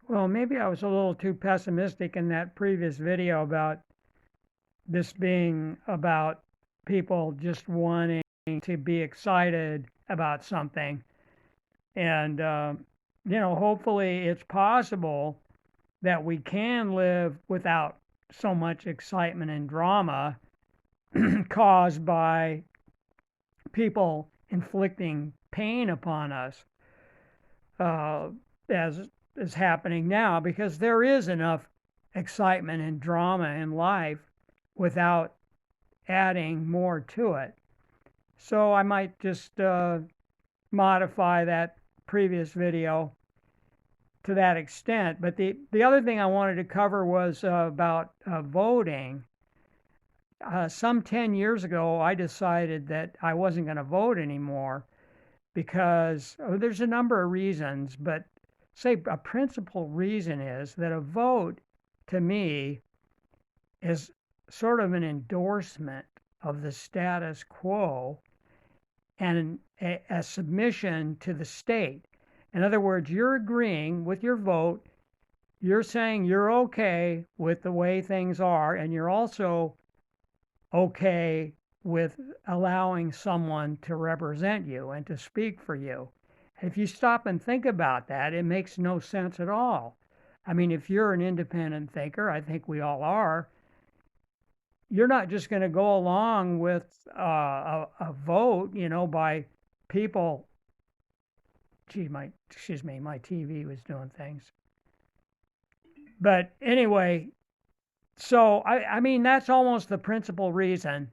Well, maybe I was a little too pessimistic in that previous video about this being about people just wanting to be excited about something. And, hopefully it's possible that we can live without so much excitement and drama caused by people inflicting pain upon us, uh, as is happening now, because there is enough excitement and drama in life without adding more to it. So I might just modify that previous video to that extent. But the other thing I wanted to cover was about voting. Some 10 years ago, I decided that I wasn't going to vote anymore because there's a number of reasons, but say a principal reason is that a vote to me is sort of an endorsement of the status quo and a submission to the state. In other words, you're agreeing with your vote, you're saying you're okay with the way things are, and you're also okay with allowing someone to represent you and to speak for you. If you stop and think about that, it makes no sense at all. I mean, if you're an independent thinker, I think we all are, you're not just going to go along with a vote, by people. Gee, excuse me, my TV was doing things. But anyway, so I mean, that's almost the principal reason.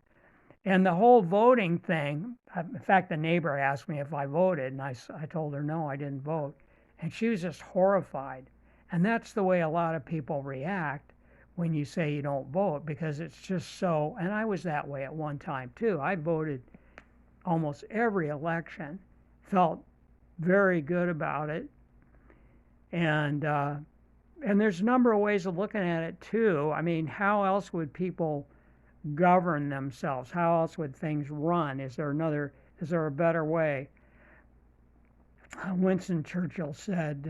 And the whole voting thing, in fact, the neighbor asked me if I voted, and I told her no, I didn't vote. And she was just horrified. And that's the way a lot of people react when you say you don't vote, because it's just so, and I was that way at one time too. I voted almost every election, felt very good about it. And there's a number of ways of looking at it too. I mean, how else would people govern themselves? How else would things run? Is there a better way? Winston Churchill said,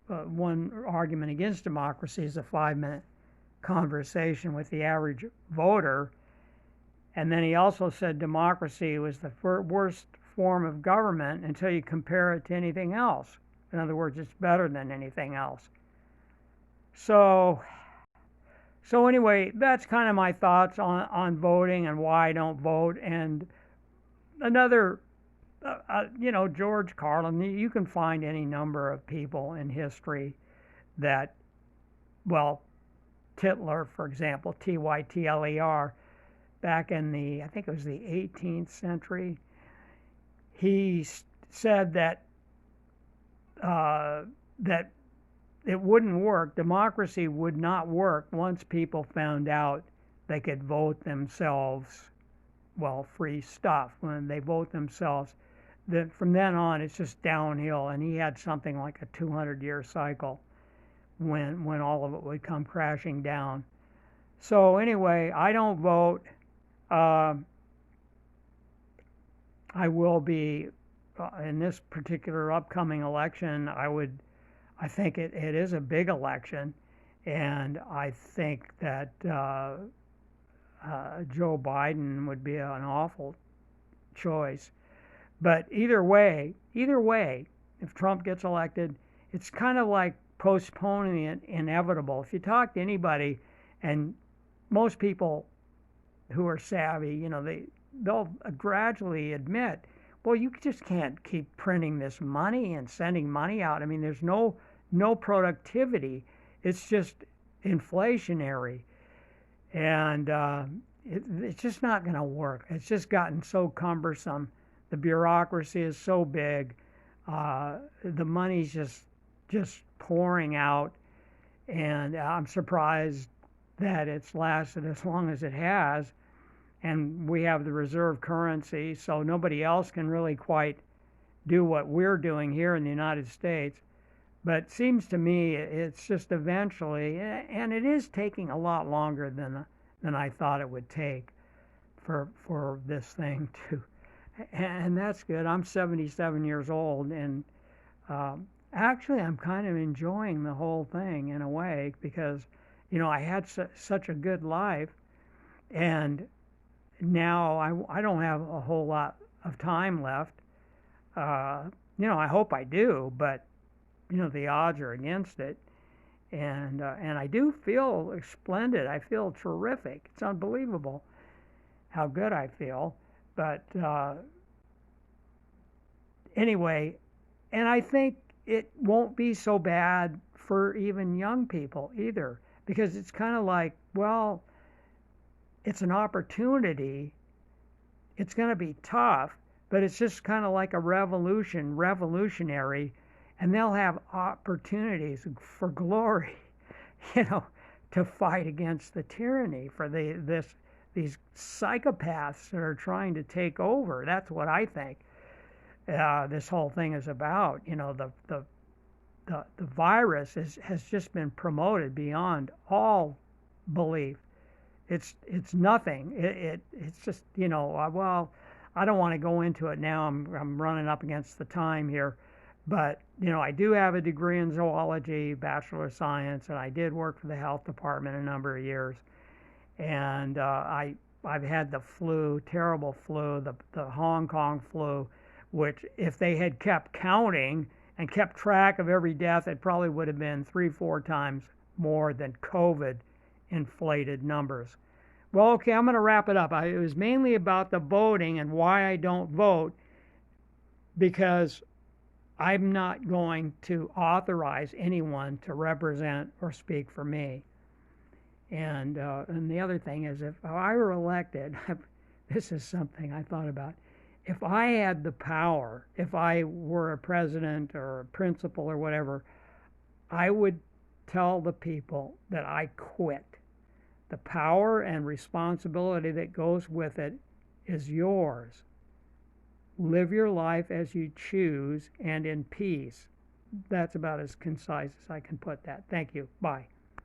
one argument against democracy is a 5-minute conversation with the average voter. And then he also said democracy was the worst form of government until you compare it to anything else. In other words, it's better than anything else. So anyway, that's kind of my thoughts on voting and why I don't vote. And another, George Carlin, you can find any number of people in history that, well, Tytler, for example, Tytler, back in I think it was the 18th century, he said that that it wouldn't work. Democracy would not work once people found out they could vote themselves, well, free stuff. When they vote themselves, then from then on it's just downhill. And he had something like a 200-year cycle when all of it would come crashing down. So anyway, I don't vote. I will be in this particular upcoming election. I think it is a big election, and I think that Joe Biden would be an awful choice. But either way, if Trump gets elected, it's kind of like postponing it inevitable. If you talk to anybody, and most people who are savvy, they'll gradually admit, well, you just can't keep printing this money and sending money out. I mean, there's no productivity. It's just inflationary, and it's just not going to work. It's just gotten so cumbersome. The bureaucracy is so big. The money's just pouring out, and I'm surprised that it's lasted as long as it has. And we have the reserve currency, so nobody else can really quite do what we're doing here in the United States. But it seems to me it's just eventually, and it is taking a lot longer than I thought it would take for this thing to, and that's good. I'm 77 years old, and Actually, I'm kind of enjoying the whole thing in a way because, I had such a good life, and now I don't have a whole lot of time left. Uh, I hope I do, but the odds are against it. And I do feel splendid. I feel terrific. It's unbelievable how good I feel. But anyway, and I think it won't be so bad for even young people either, because it's kind of like, well, it's an opportunity. It's going to be tough, but it's just kind of like a revolutionary, and they'll have opportunities for glory, you know, to fight against the tyranny for these psychopaths that are trying to take over. That's what I think this whole thing is about. The virus has just been promoted beyond all belief. It's nothing. It's just well, I don't want to go into it now. I'm running up against the time here, but I do have a degree in zoology, Bachelor of Science, and I did work for the health department a number of years. And I've had the flu, terrible flu, the Hong Kong flu, which if they had kept counting and kept track of every death, it probably would have been 3-4 times more than COVID inflated numbers. Well, okay, I'm going to wrap it up. It was mainly about the voting and why I don't vote, because I'm not going to authorize anyone to represent or speak for me. And the other thing is, if I were elected, this is something I thought about. If I had the power, if I were a president or a principal or whatever, I would tell the people that I quit. The power and responsibility that goes with it is yours. Live your life as you choose and in peace. That's about as concise as I can put that. Thank you. Bye.